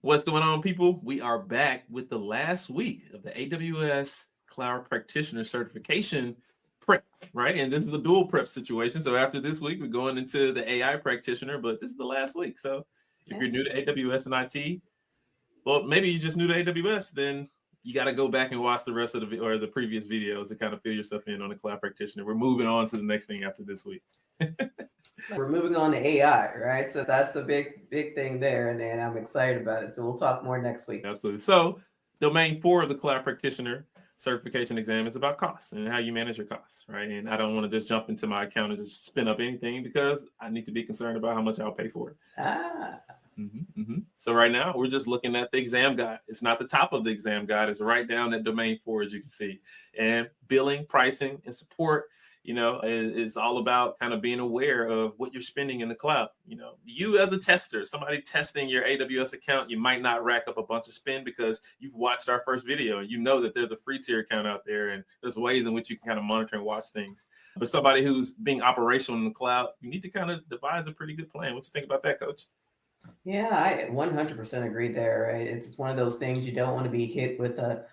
What's going on, people? We are back with the last week of the AWS Cloud Practitioner certification prep, right? And this is a dual prep situation. So after this week, we're going into the AI practitioner, but this is the last week. So if you're new to AWS and IT, well, maybe you just new to AWS, then you got to go back and watch the rest of the previous videos to kind of fill yourself in on the Cloud Practitioner. We're moving on to the next thing after this week. We're moving on to AI, right? So that's the big thing there, and I'm excited about it. So we'll talk more next week. Absolutely. So domain 4 of the Cloud Practitioner certification exam is about costs and how you manage your costs, right? And I don't want to just jump into my account and just spin up anything because I need to be concerned about how much I'll pay for it. So right now we're just looking at the exam guide. It's not the top of the exam guide. It's right down at domain 4, as you can see. And billing, pricing, and support, it's all about kind of being aware of what you're spending in the cloud. You as a tester, somebody testing your AWS account, you might not rack up a bunch of spend because you've watched our first video and you know that there's a free tier account out there and there's ways in which you can kind of monitor and watch things. But somebody who's being operational in the cloud, you need to kind of devise a pretty good plan. What you think about that, Coach? Yeah, I 100% agree there. Right? It's one of those things you don't want to be hit with a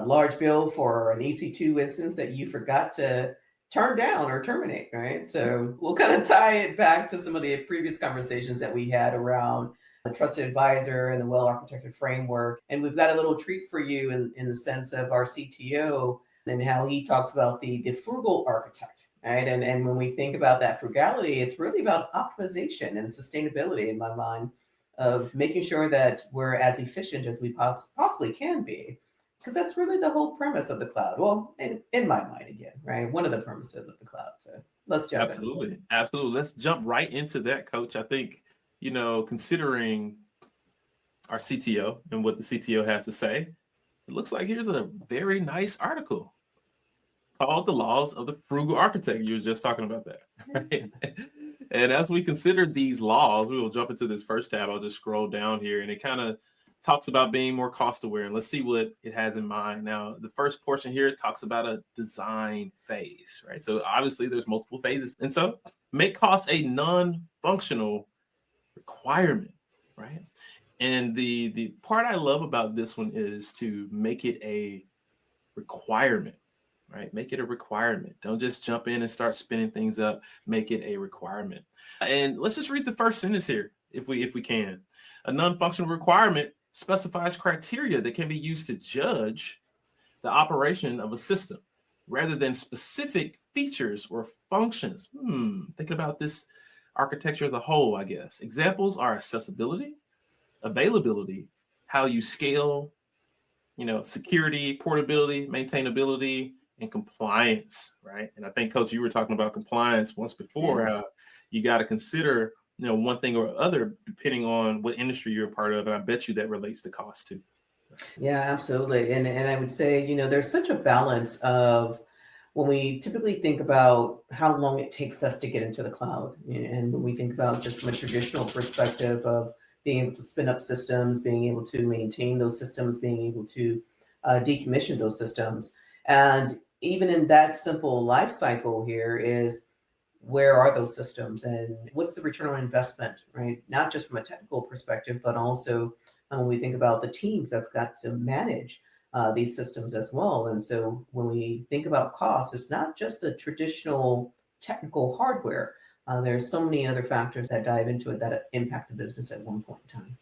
large bill for an EC2 instance that you forgot to turn down or terminate, right? So we'll kind of tie it back to some of the previous conversations that we had around the trusted advisor and the well-architected framework. And we've got a little treat for you in the sense of our CTO and how he talks about the frugal architect, right? And when we think about that frugality, it's really about optimization and sustainability in my mind of making sure that we're as efficient as we possibly can be. Because that's really the whole premise of the cloud. Well, in my mind, again, right? One of the premises of the cloud. So let's jump Absolutely. Let's jump right into that, Coach. I think, considering our CTO and what the CTO has to say, it looks like here's a very nice article called The Laws of the Frugal Architect. You were just talking about that, right? And as we consider these laws, we will jump into this first tab. I'll just scroll down here, and it kind of talks about being more cost aware, and let's see what it has in mind. Now, the first portion here talks about a design phase, right? So obviously there's multiple phases. And so make cost a non-functional requirement, right? And the part I love about this one is to make it a requirement, right? Make it a requirement. Don't just jump in and start spinning things up. Make it a requirement. And let's just read the first sentence here, if we can. A non-functional requirement specifies criteria that can be used to judge the operation of a system rather than specific features or functions. Thinking about this architecture as a whole, I guess. Examples are accessibility, availability, how you scale, security, portability, maintainability, and compliance, right? And I think, Coach, you were talking about compliance once before. How you got to consider one thing or other, depending on what industry you're a part of. And I bet you that relates to cost too. Yeah, absolutely. And I would say, there's such a balance of when we typically think about how long it takes us to get into the cloud. And when we think about just from a traditional perspective of being able to spin up systems, being able to maintain those systems, being able to decommission those systems. And even in that simple life cycle here is, where are those systems and what's the return on investment, right? Not just from a technical perspective, but also when we think about the teams that have got to manage these systems as well. And so when we think about costs, it's not just the traditional technical hardware. There's so many other factors that dive into it that impact the business at one point in time.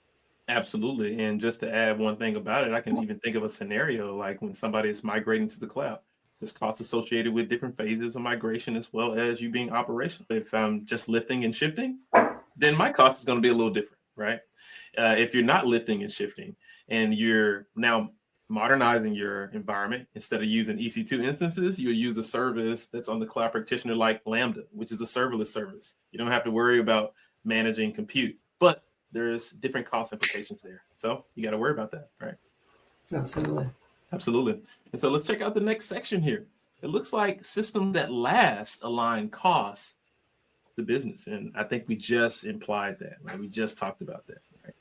Absolutely. And just to add one thing about it, I can even think of a scenario like when somebody is migrating to the cloud. There's costs associated with different phases of migration as well as you being operational. If I'm just lifting and shifting, then my cost is going to be a little different, right? If you're not lifting and shifting and you're now modernizing your environment, instead of using EC2 instances, you'll use a service that's on the Cloud Practitioner like Lambda, which is a serverless service. You don't have to worry about managing compute, but there's different cost implications there. So you got to worry about that, right? Absolutely. And so let's check out the next section here. It looks like systems that last align costs to business. And I think we just implied that, right? We just talked about that, right?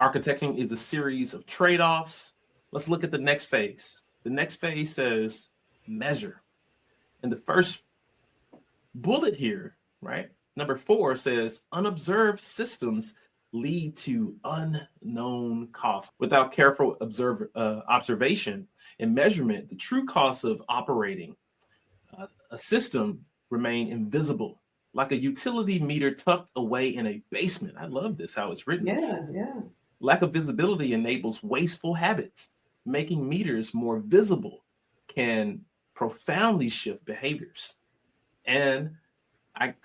Architecting is a series of trade-offs. Let's look at the next phase. The next phase says measure. And the first bullet here, right? Number 4 says unobserved systems lead to unknown costs. Without careful observation and measurement, the true costs of operating a system remain invisible, like a utility meter tucked away in a basement. I love this, how it's written. Yeah. Lack of visibility enables wasteful habits. Making meters more visible can profoundly shift behaviors. And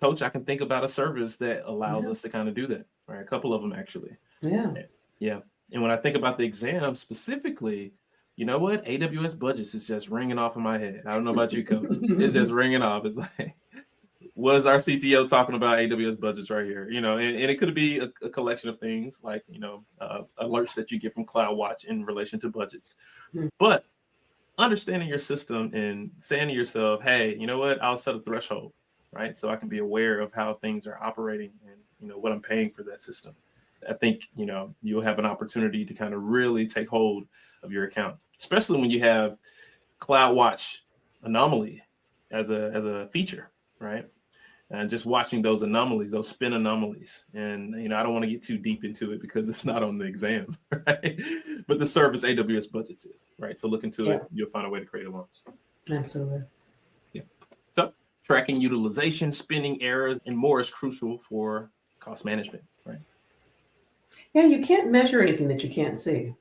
Coach, I can think about a service that allows us to kind of do that. Right, a couple of them actually. Yeah. Yeah. And when I think about the exam specifically, you know what? AWS budgets is just ringing off in my head. I don't know about you, Coach. It's just ringing off. It's like, was our CTO talking about AWS budgets right here? And it could be a collection of things like, alerts that you get from CloudWatch in relation to budgets. But understanding your system and saying to yourself, hey, you know what? I'll set a threshold, right? So I can be aware of how things are operating and, what I'm paying for that system. I think, you'll have an opportunity to kind of really take hold of your account, especially when you have CloudWatch anomaly as a feature, right? And just watching those anomalies, those spin anomalies. And, I don't want to get too deep into it because it's not on the exam, right? But the service AWS budgets is, right? So look into it. You'll find a way to create alarms. Absolutely. Yeah. So tracking utilization, spinning errors, and more is crucial for cost management, right? Yeah, you can't measure anything that you can't see.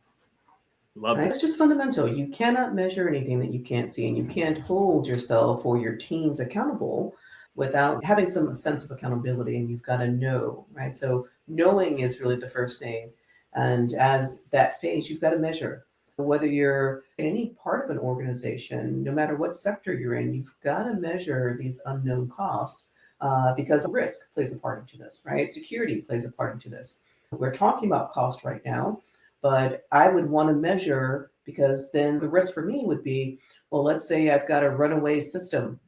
Love Right? this. It's just fundamental. You cannot measure anything that you can't see, and you can't hold yourself or your teams accountable without having some sense of accountability, and you've got to know, right? So knowing is really the first thing. And as that phase, you've got to measure. Whether you're in any part of an organization, no matter what sector you're in, you've got to measure these unknown costs because risk plays a part into this, right? Security plays a part into this. We're talking about cost right now, but I would want to measure because then the risk for me would be, well, let's say I've got a runaway system.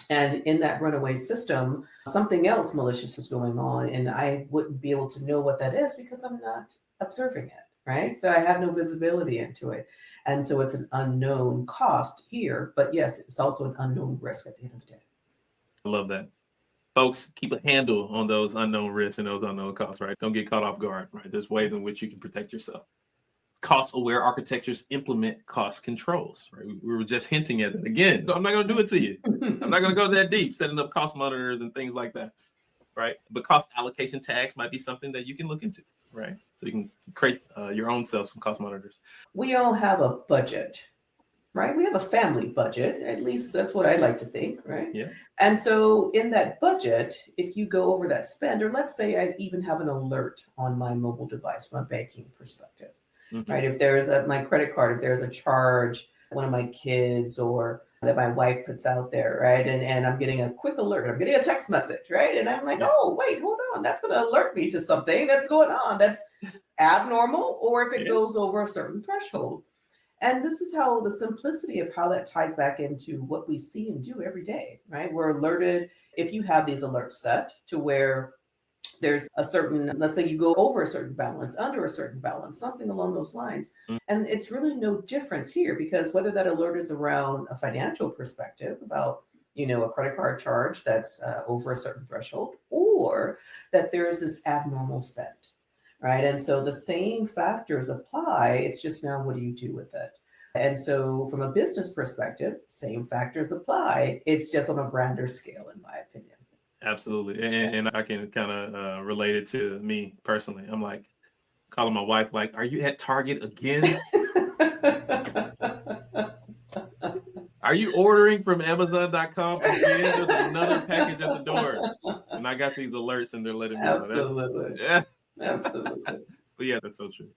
And in that runaway system, something else malicious is going on, and I wouldn't be able to know what that is because I'm not observing it, right? So I have no visibility into it. And so it's an unknown cost here, but yes, it's also an unknown risk at the end of the day. I love that. Folks, keep a handle on those unknown risks and those unknown costs, right? Don't get caught off guard, right? There's ways in which you can protect yourself. Cost-aware architectures implement cost controls, right? We were just hinting at it. Again, I'm not going to do it to you. I'm not going to go that deep, setting up cost monitors and things like that, right? But cost allocation tags might be something that you can look into, right? So you can create your own self some cost monitors. We all have a budget, right? We have a family budget. At least that's what I like to think, right? Yeah. And so in that budget, if you go over that spend, or let's say I even have an alert on my mobile device from a banking perspective, right? If there's my credit card, if there's a charge, one of my kids or that my wife puts out there, right? And I'm getting a quick alert, I'm getting a text message, right? And I'm like, oh, wait, hold on. That's going to alert me to something that's going on that's abnormal, or if it goes over a certain threshold. And this is how the simplicity of how that ties back into what we see and do every day, right? We're alerted if you have these alerts set to where there's a certain, let's say you go over a certain balance, under a certain balance, something along those lines. And it's really no difference here because whether that alert is around a financial perspective about, a credit card charge that's over a certain threshold, or that there's this abnormal spend, right? And so the same factors apply. It's just now, what do you do with it? And so from a business perspective, same factors apply. It's just on a grander scale, in my opinion. Absolutely. And I can kind of relate it to me personally. I'm like calling my wife, like, are you at Target again? Are you ordering from Amazon.com again? There's another package at the door. And I got these alerts and they're letting me know. Absolutely. Yeah. Absolutely. But yeah, that's so true.